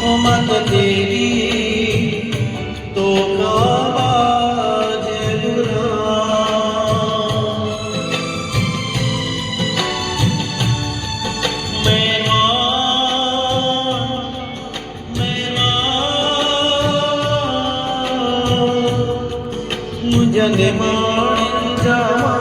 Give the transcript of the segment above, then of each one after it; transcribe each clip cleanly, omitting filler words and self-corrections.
ओ मत तेरी तो काज बुरा। मुझे मान जावा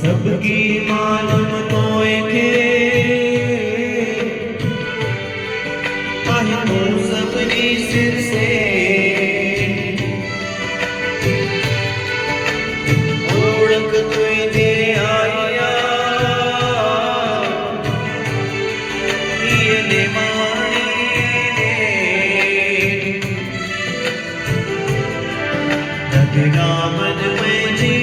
सबकी मालूम तो के सबनी सिर से ओळख तुझे आया ये माणी नामन में जी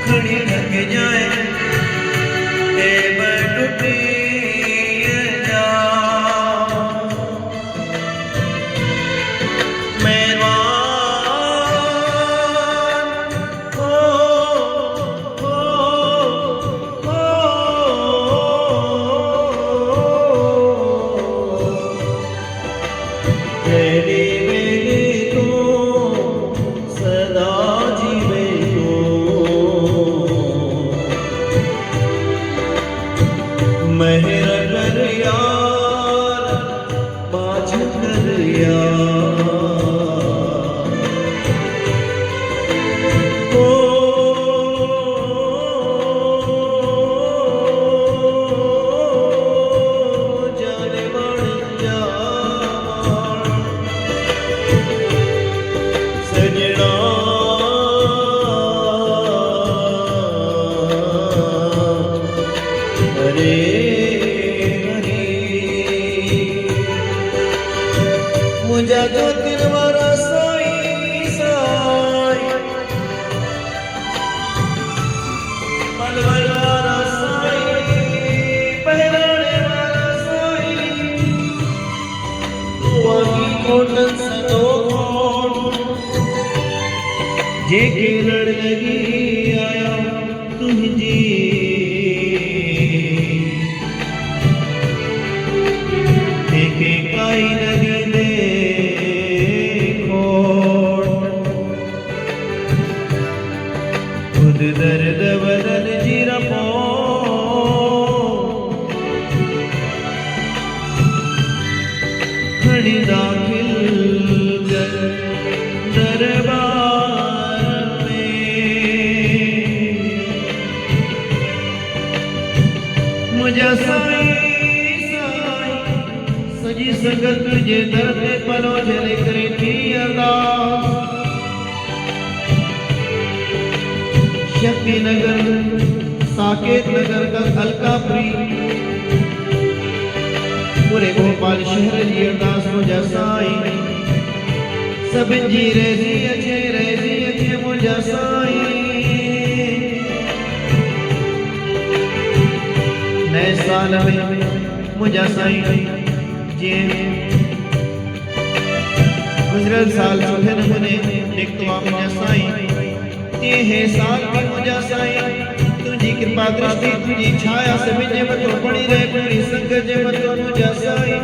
खड़ी लग जाए ए बटुटी जा मेहर कर यार बाज कर यार ओ जाने बन जा सजना अरे मुझा जो दिन वारा साई साई मलवल वारा साई पहराने वाला साई वाही कोटन सतो जे के लड़ लगी आया तुझी देखे काई लगी दर्द बदन जीरा पो खड़ी दाखिल दरबार में मुझे साई साई सजी संगत तुझे दर्द पलो जले करे थी अरदास शक्ति नगर साकेत नगर का अलकापुरी पूरे भोपाल शहर जी अरदास मुझा साई सब जी रही अच्छे मुझा साई नए साल में मुझा साई जे गुजरल साल सुखे नमूने निकतवा मुझा साई हे साल की मुझा साई तुझी कृपा दृष्टि तुझी छाया से मुझे मतो पड़ी रहे पूरी संगत जे मतो मुझा साई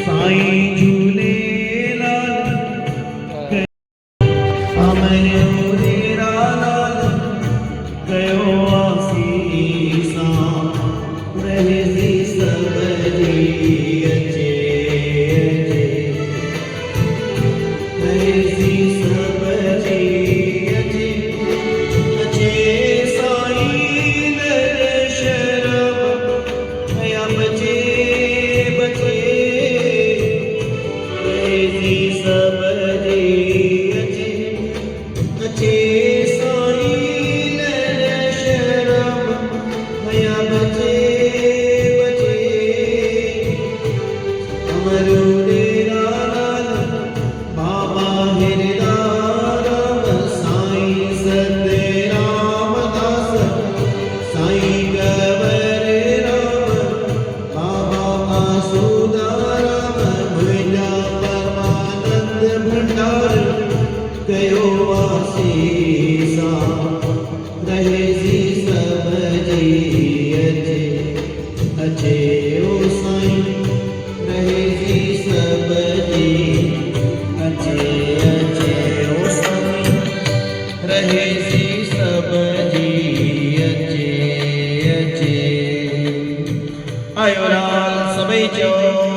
साई झूले लाल हमरे तेरा लाल गयो आसीसा रहे सब जी अचे आयो लाल सबई चो